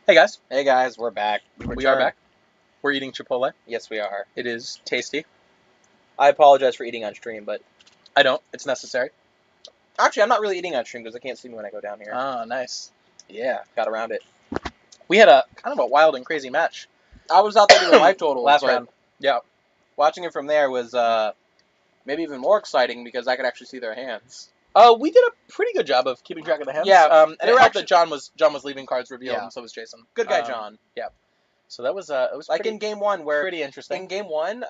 Hey guys, Hey guys, we're back. we are back. We're eating Chipotle. Yes, we are. It is tasty. I apologize for eating on stream, but I don't. It's necessary. actually, I'm not really eating on stream because I can't see me when I go down here. Ah, nice. Yeah, got around it. We had a kind of a wild and crazy match I was out there doing live totals last but round. Yeah. watching it from there was maybe even more exciting because I could actually see their hands. We did a pretty good job of keeping track of the hands. Yeah, and they it were helped actually- that John was leaving cards revealed, Yeah. and so was Jason. Good guy, John. Yeah. So that was it was Like pretty, in game one, where pretty interesting. in game one,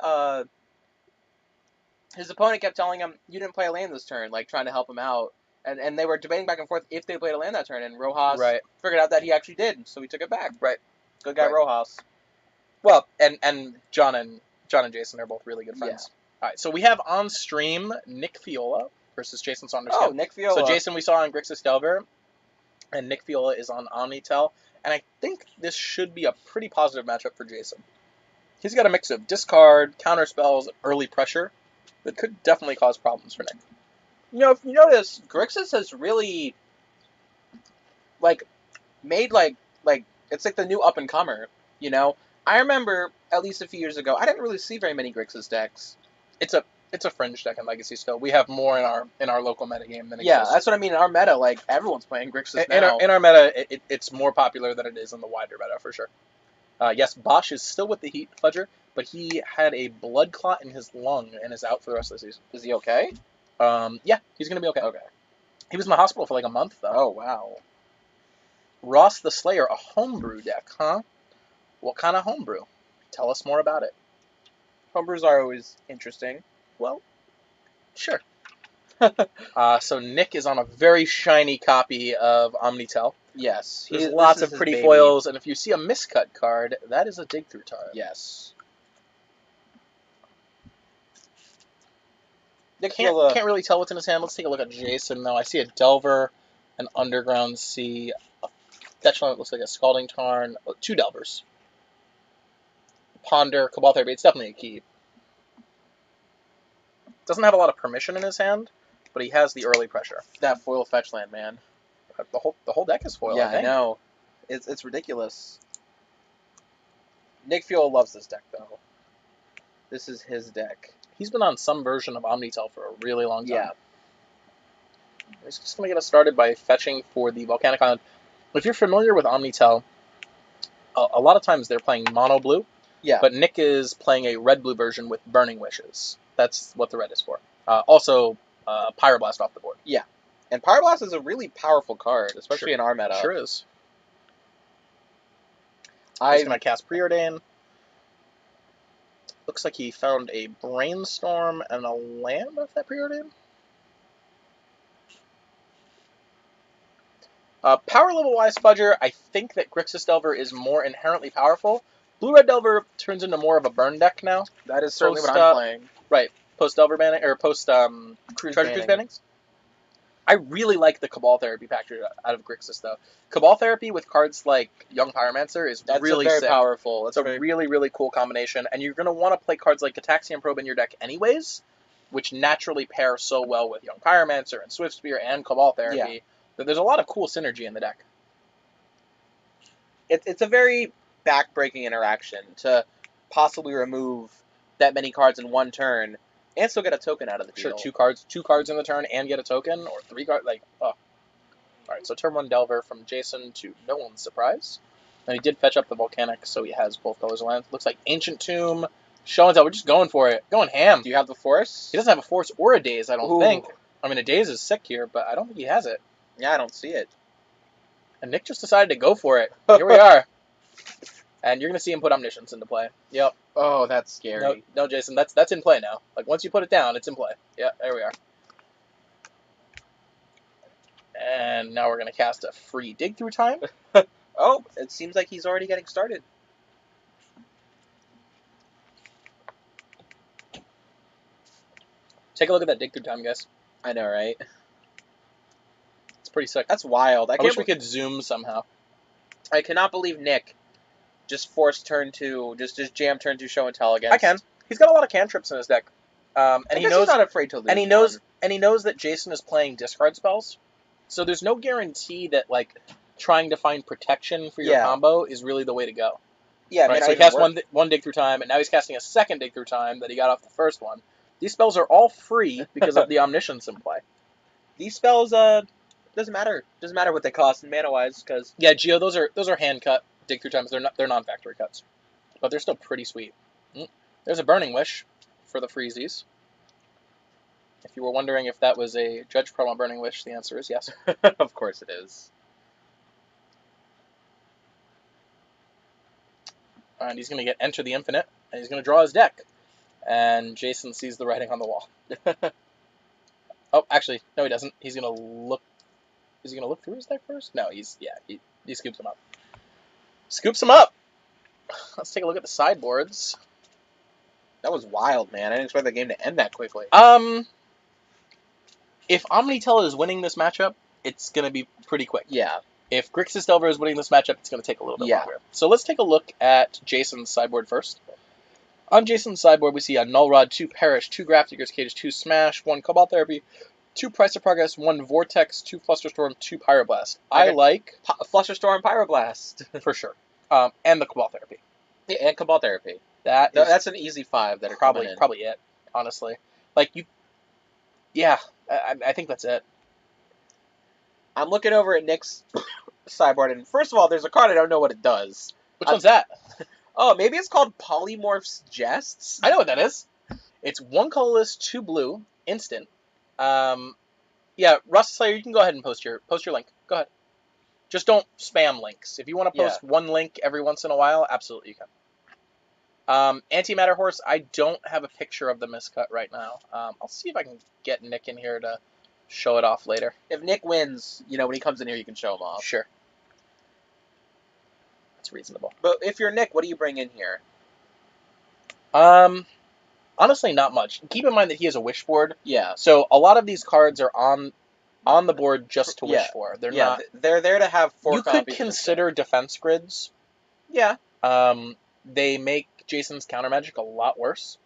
his opponent kept telling him, "You didn't play a land this turn," like trying to help him out, and they were debating back and forth if they played a land that turn, and Rojas Right. figured out that he actually did, so he took it back. Right. Good guy, Right. Rojas. Well, and John and Jason are both really good friends. All right, so we have on stream Nick Fiola versus Jason Saunders. Oh, Nick Fiola. So Jason we saw on Grixis Delver, and Nick Fiola is on Omni-tell, and I think this should be a pretty positive matchup for Jason. He's got a mix of discard, counter spells, early pressure that could definitely cause problems for Nick. You know, if you notice, Grixis has really, made, it's like the new up-and-comer, you know? I remember, at least a few years ago, I didn't really see very many Grixis decks. It's a fringe deck in Legacy still. We have more in our local metagame than Yeah, exists. that's what I mean. In our meta, like, everyone's playing Grixis now. In our meta, it's more popular than it is in the wider meta, for sure. Yes, Bosch is still with the Heat, Fudger, but he had a blood clot in his lung and is out for the rest of the season. Is he okay? Yeah, he's going to be okay. Okay. He was in the hospital for like a month, though. Oh, wow. Ross the Slayer, a homebrew deck, huh? What kind of homebrew? Tell us more about it. Homebrews are always interesting. Well, sure. So Nick is on a very shiny copy of Omni-tell. Yes. There's lots of pretty foils, and if you see a miscut card, that is a dig-through time. Yes. Can't really tell what's in his hand. Let's take a look at Jason, though. I see a Delver, an Underground Sea, a Fetch Land that looks like a Scalding Tarn, two Delvers. Ponder, Cabal Therapy, it's definitely a keep. Doesn't have a lot of permission in his hand, but he has the early pressure. That foil fetch land, man. The whole deck is foil, Yeah, I think. I know. It's ridiculous. Nick Fuel loves this deck, though. This is his deck. He's been on some version of Omni-tell for a really long time. Yeah. He's just going to get us started by fetching for the Volcanic Island. If you're familiar with Omni-tell, a lot of times they're playing mono blue. Yeah. But Nick is playing a red-blue version with Burning Wishes. That's what the red is for. Also, Pyroblast off the board. Yeah. And Pyroblast is a really powerful card, especially Sure. in our meta. Sure is. He's going to cast Preordain. Looks like he found a Brainstorm and a land off that Preordain. Power level-wise, Fudger, I think that Grixis Delver is more inherently powerful. Blue-Red Delver turns into more of a burn deck now. That is certainly what I'm playing. Right. Post-Delver banning, or post-Treasure Cruise bannings. I really like the Cabal Therapy factor out of Grixis, though. Cabal Therapy with cards like Young Pyromancer is really very sick. powerful. It's a really, really cool combination, and you're going to want to play cards like Gataxian Probe in your deck anyways, which naturally pair so well with Young Pyromancer and Swift Spear and Cabal Therapy. Yeah. There's a lot of cool synergy in the deck. It's a very back-breaking interaction to possibly remove that many cards in one turn and still get a token out of the deal. Sure, two cards in the turn and get a token, or 3 cards, oh. Alright, so turn 1 Delver from Jason to no one's surprise. And he did fetch up the Volcanic, so he has both colors of land. Looks like Ancient Tomb, Show and Tell, we're just going for it. Going ham. Do you have the Force? He doesn't have a Force or a Daze, I don't think. I mean, a Daze is sick here, but I don't think he has it. Yeah, I don't see it. And Nick just decided to go for it. Here we are. And you're going to see him put Omniscience into play. Yep. Oh, that's scary. No, Jason, that's in play now. Like, once you put it down, it's in play. Yeah, there we are. And now we're going to cast a free dig through time. Oh, it seems like he's already getting started. Take a look at that dig through time, guys. I know, right? It's pretty sick. That's wild. I wish we could zoom somehow. I cannot believe Nick just forced turn 2, just jam turn 2 show and tell against. I can. He's got a lot of cantrips in his deck. And he knows he's not afraid to lose. And he knows that Jason is playing discard spells. So there's no guarantee that, like, trying to find protection for your combo is really the way to go. Yeah, right? So he cast one Dig Through Time, and now he's casting a second Dig Through Time that he got off the first one. These spells are all free because of the Omniscience in play. These spells, doesn't matter. Doesn't matter what they cost mana-wise, because... Yeah, Geo, those are hand-cut Dig Through Times. They're non-factory cuts. But they're still pretty sweet. There's a Burning Wish for the freezies. If you were wondering if that was a Judge promo Burning Wish, the answer is yes. Of course it is. And he's going to get Enter the Infinite, and he's going to draw his deck. And Jason sees the writing on the wall. Oh, actually, no, he doesn't. He's going to look... Is he going to look through his deck first? No, he scoops him up. Scoops him up! Let's take a look at the sideboards. That was wild, man. I didn't expect the game to end that quickly. If Omni-tell is winning this matchup, it's going to be pretty quick. Yeah. If Grixis Delver is winning this matchup, it's going to take a little bit longer. So let's take a look at Jason's sideboard first. On Jason's sideboard, we see a Null Rod, 2 Perish, 2 Grafdigger's Cage, 2 Smash, 1 Cobalt Therapy, 2 Price of Progress, 1 Vortex, 2 Flusterstorm, 2 Pyroblast. I like... Flusterstorm, Pyroblast. For sure. And the Cobalt Therapy. Yeah, and Cobalt Therapy. That's an easy 5 that are probably it, honestly. Like, yeah, I think that's it. I'm looking over at Nick's sideboard, and first of all, there's a card I don't know what it does. Which one's that? Oh, maybe it's called Polymorph's Jests? I know what that is. It's 1 colorless, 2 blue, instant. Yeah, Rust Slayer, you can go ahead and post your link. Go ahead. Just don't spam links. If you want to post one link every once in a while, absolutely you can. Antimatter Horse, I don't have a picture of the miscut right now. I'll see if I can get Nick in here to show it off later. If Nick wins, when he comes in here, you can show him off. Sure. That's reasonable. But if you're Nick, what do you bring in here? Honestly, not much. Keep in mind that he has a wish board. Yeah. So a lot of these cards are on the board just to wish for. They're not. They're there to have 4 copies. You could consider defense grids. Yeah. They make Jason's counter magic a lot worse.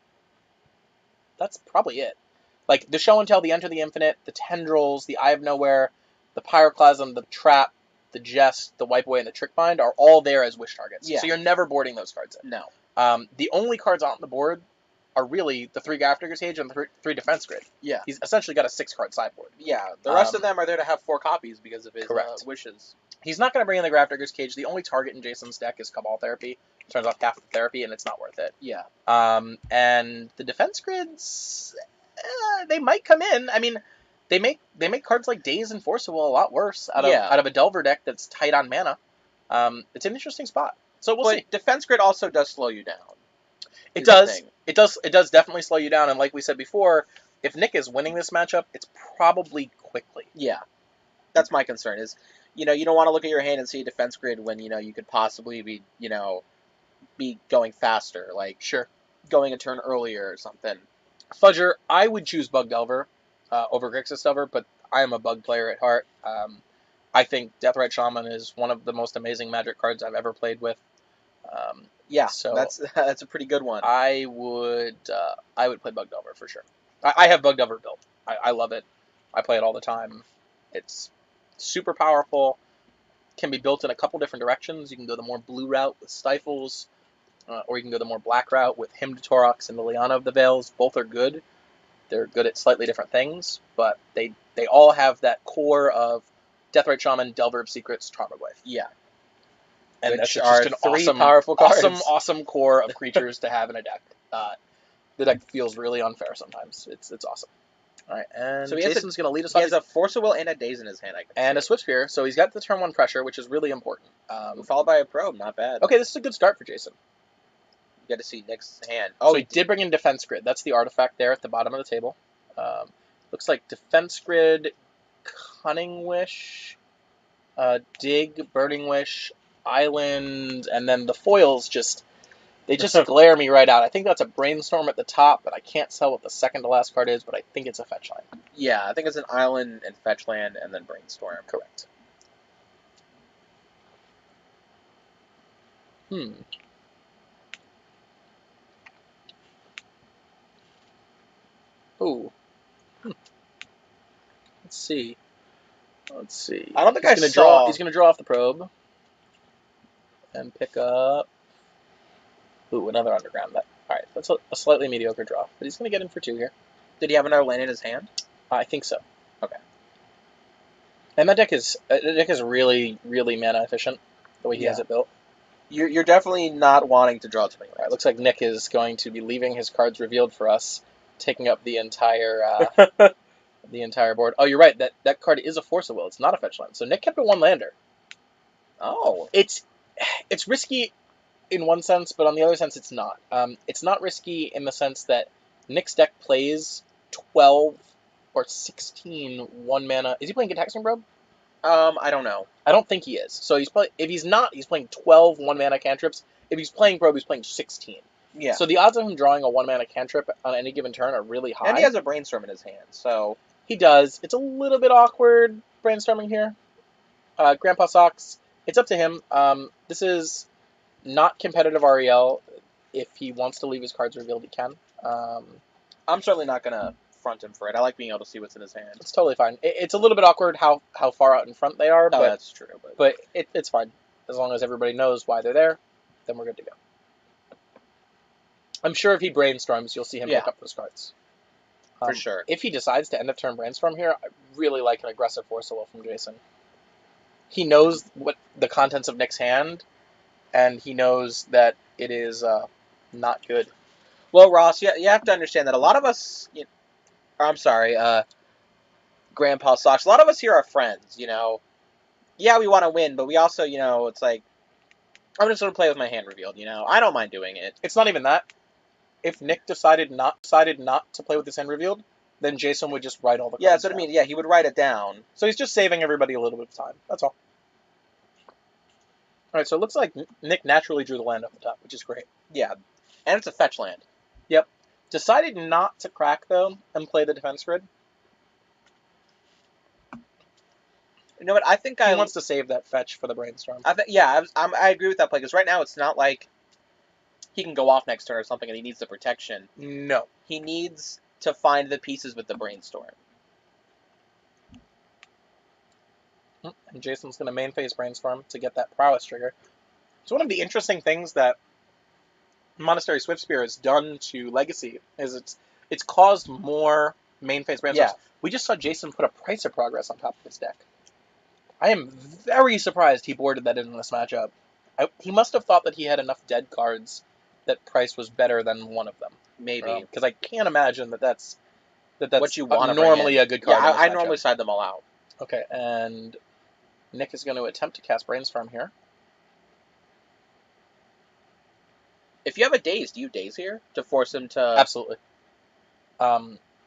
That's probably it. Like the Show and Tell, the Enter the Infinite, the Tendrils, the Eye of Nowhere, the Pyroclasm, the Trap, the Jest, the Wipe Away, and the Trick Bind are all there as wish targets. Yeah. So you're never boarding those cards in. No. The only cards on the board are really the 3 Grafdigger's Cage and the 3 Defense Grid. Yeah. He's essentially got a 6-card sideboard. Yeah. The rest of them are there to have 4 copies because of his wishes. He's not going to bring in the Grafdigger's Cage. The only target in Jason's deck is Cabal Therapy. It turns off half the therapy, and it's not worth it. Yeah. And the Defense Grids, they might come in. I mean, they make cards like Daze and Forcible a lot worse out of a Delver deck that's tight on mana. It's an interesting spot. So we'll see. Defense Grid also does slow you down. It does. It does definitely slow you down. And like we said before, if Nick is winning this matchup, it's probably quickly. Yeah. That's my concern is, you don't want to look at your hand and see a Defense Grid when, you could possibly be, be going faster. Like, going a turn earlier or something. Fudger, I would choose Bug Delver over Grixis Delver, but I am a Bug player at heart. I think Deathrite Shaman is one of the most amazing Magic cards I've ever played with. So that's a pretty good one. I would play Bug Delver for sure. I have Bug Delver built. I love it. I play it all the time. It's super powerful. Can be built in a couple different directions. You can go the more blue route with Stifles, or you can go the more black route with Hymn to Taurox and the Liana of the Veils. Both are good. They're good at slightly different things, but they all have that core of Deathrite Shaman, Delver of Secrets, Tarmogoyf. Yeah. And which that's are just an 3 awesome, powerful cards. awesome core of creatures to have in a deck. The deck feels really unfair sometimes. It's awesome. All right, and so Jason's going to lead us off. He has a Force of Will and a Daze in his hand, and a Swift Spear, so he's got the turn 1 pressure, which is really important. Followed by a Probe, not bad. Okay, this is a good start for Jason. You got to see Nick's hand. Oh, so he did bring in Defense Grid. That's the artifact there at the bottom of the table. Looks like Defense Grid, Cunning Wish, Dig, Burning Wish, Island, and then the foils they just glare me right out. I think that's a Brainstorm at the top, but I can't tell what the second to last card is, but I think it's a fetch land. Yeah, I think it's an Island and fetch land and then Brainstorm. Correct. Ooh. Let's see. Let's see. I don't think he's I gonna saw. Draw, he's going to draw off the probe and pick up. Ooh, another underground. All right, that's a slightly mediocre draw, but he's going to get in for 2 here. Did he have another land in his hand? I think so. Okay. And that deck is really, really mana efficient, the way he has it built. You're definitely not wanting to draw too many lands. All right, looks like Nick is going to be leaving his cards revealed for us, taking up the entire the entire board. Oh, you're right. That card is a Force of Will. It's not a fetch land. So Nick kept a 1-lander. Oh. It's risky in one sense, but on the other sense, it's not. It's not risky in the sense that Nick's deck plays 12 or 16 1-mana. Is he playing Gitaxian Probe? I don't know. I don't think he is. So if he's not, he's playing 12 1-mana cantrips. If he's playing Probe, he's playing 16. Yeah. So the odds of him drawing a 1-mana cantrip on any given turn are really high. And he has a Brainstorm in his hand, so... He does. It's a little bit awkward brainstorming here. Grandpa Socks, it's up to him. This is not competitive REL. If he wants to leave his cards revealed, he can. I'm certainly not going to front him for it. I like being able to see what's in his hand. It's totally fine. It's a little bit awkward how far out in front they are, but that's true. But it's fine. As long as everybody knows why they're there, then we're good to go. I'm sure if he brainstorms, you'll see him pick up those cards. For sure. If he decides to end of turn brainstorm here, I really like an aggressive Force of Will from Jason. He knows what the contents of Nick's hand, and he knows that it is not good. Well, Ross, you have to understand that a lot of us, Grandpa Socks, a lot of us here are friends, Yeah, we want to win, but we also, it's like, I'm just going to play with my hand revealed, I don't mind doing it. It's not even that. If Nick decided not to play with his hand revealed, then Jason would just write all the cards. Yeah, that's what I mean. Yeah, he would write it down. So he's just saving everybody a little bit of time. That's all. All right, so it looks like Nick naturally drew the land off the top, which is great. Yeah, and it's a fetch land. Yep. Decided not to crack, though, and play the defense grid. You know what? I think he wants to save that fetch for the brainstorm. I agree with that play, because right now it's not like he can go off next turn or something and he needs the protection. No. He needs to find the pieces with the brainstorm. And Jason's going to main phase brainstorm to get that prowess trigger. So one of the interesting things that Monastery Swiftspear has done to Legacy is it's caused more main phase brainstorms. Yeah. We just saw Jason put a Price of Progress on top of his deck. I am very surprised he boarded that in this matchup. He must have thought that he had enough dead cards that Price was better than one of them. Maybe. Because I can't imagine that's what you want normally a good card. Yeah, I normally side them all out. Okay, and Nick is going to attempt to cast Brainstorm here. If you have a Daze, do you Daze here to force him to... Absolutely.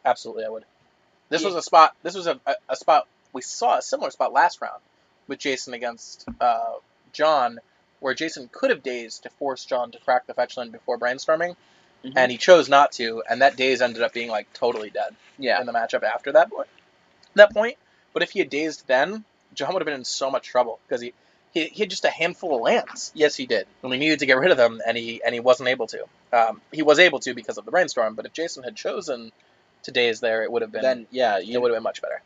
Absolutely, I would. This was a spot. This was a spot. We saw a similar spot last round with Jason against John, where Jason could have dazed to force John to crack the fetch land before brainstorming, and he chose not to, and that daze ended up being like totally dead in the matchup after that point. But if he had dazed then, John would have been in so much trouble because he had just a handful of lands. Yes, he did. And we needed to get rid of them, and he wasn't able to. He was able to because of the brainstorm, but if Jason had chosen to daze there, it would have been it would have been much better.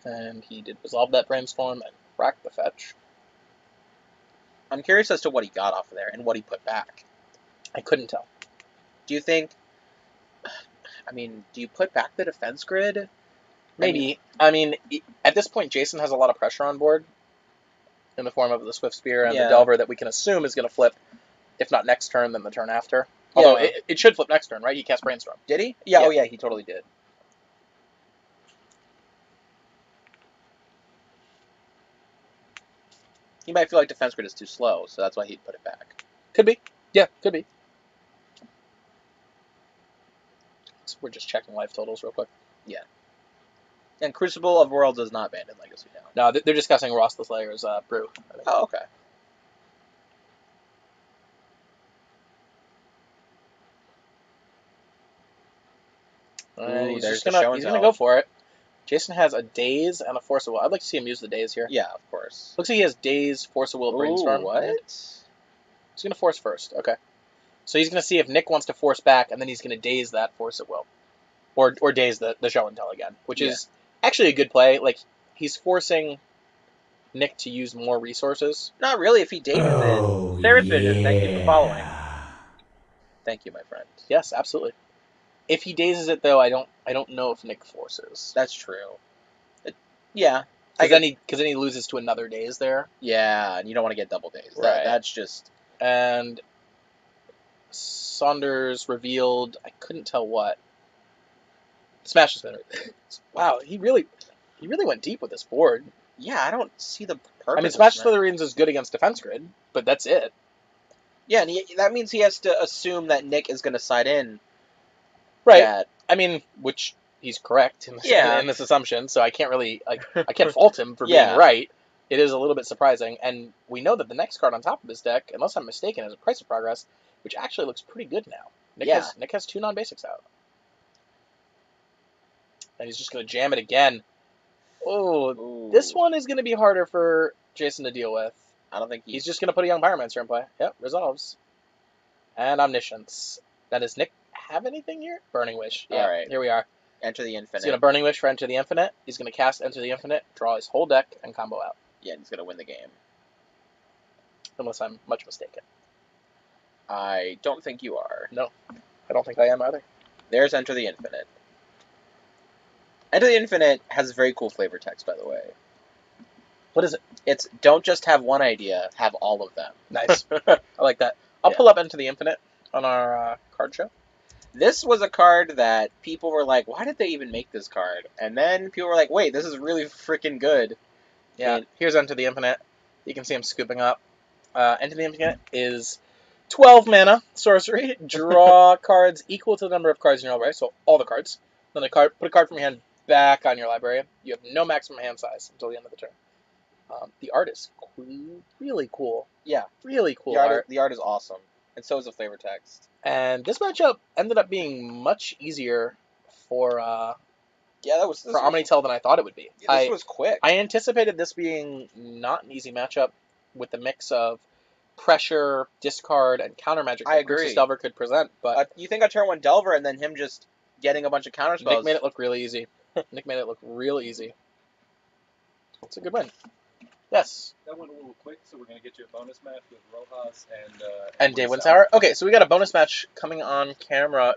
And he did resolve that brainstorm and crack the fetch. I'm curious as to what he got off of there and what he put back. I couldn't tell. Do you think... I mean, do you put back the defense grid? Maybe. I mean, at this point, Jason has a lot of pressure on board in the form of the Swiftspear and the Delver that we can assume is going to flip, if not next turn, then the turn after. Although it should flip next turn, right? He cast Brainstorm. Did he? Yeah. Oh, yeah, he totally did. He might feel like defense grid is too slow, so that's why he'd put it back. Could be. Yeah, could be. So we're just checking life totals real quick. Yeah. And Crucible of Worlds is not banned in Legacy now. No, they're discussing Rostless Layers brew. Oh, okay. He's gonna go for it. Jason has a Daze and a Force of Will. I'd like to see him use the Daze here. Yeah, of course. Looks like he has Daze, Force of Will, Brainstorm. What? He's gonna Force first. Okay. So he's going to see if Nick wants to force back, and then he's going to daze that force at will. Or daze the show and tell again, which is actually a good play. Like, he's forcing Nick to use more resources. Not really, if he dazes it. There's Vision, thank you for following. Thank you, my friend. Yes, absolutely. If he dazes it, though, I don't know if Nick forces. That's true. Yeah. Because then he loses to another daze there. Yeah, and you don't want to get double dazed. Right. That's just... And Saunders revealed, I couldn't tell what. Smash the Spinner. Wow, he really went deep with this board. Yeah, I don't see the purpose. I mean, Smash Smithereens is good against defense grid, but that's it. Yeah, and that means he has to assume that Nick is going to side in. Right. I mean, which he's correct in this assumption, so I can't really I can't fault him for being right. It is a little bit surprising, and we know that the next card on top of his deck, unless I'm mistaken, is a Price of Progress, which actually looks pretty good now. Nick has 2 non-basics out. And he's just going to jam it again. Oh, this one is going to be harder for Jason to deal with. I don't think he's just going to put a Young Pyromancer in play. Yep, resolves. And Omniscience. Now, does Nick have anything here? Burning Wish. Yeah, all right. Here we are. Enter the Infinite. He's going to Burning Wish for Enter the Infinite. He's going to cast Enter the Infinite, draw his whole deck, and combo out. Yeah, and he's going to win the game. Unless I'm much mistaken. I don't think you are. No, I don't think I am either. There's Enter the Infinite. Enter the Infinite has very cool flavor text, by the way. What is it? It's, don't just have one idea, have all of them. Nice. I like that. I'll pull up Enter the Infinite on our card show. This was a card that people were like, why did they even make this card? And then people were like, wait, this is really freaking good. Yeah, here's Enter the Infinite. You can see him scooping up. Enter the Infinite is 12 mana, sorcery. Draw cards equal to the number of cards in your library, so all the cards. Then put a card from your hand back on your library. You have no maximum hand size until the end of the turn. The art is really cool. Yeah. Really cool art. The art is awesome. And so is the flavor text. And this matchup ended up being much easier for Omni-tell than I thought it would be. Yeah, this was quick. I anticipated this being not an easy matchup with the mix of pressure, discard, and counter magic that Grixis Delver could present. But you think I turn 1 Delver and then him just getting a bunch of counter spells? Nick made it look really easy. Nick made it look real easy. It's a good win. Yes. That went a little quick, so we're going to get you a bonus match with Rojas and Dave Wintower. Okay, so we got a bonus match coming on camera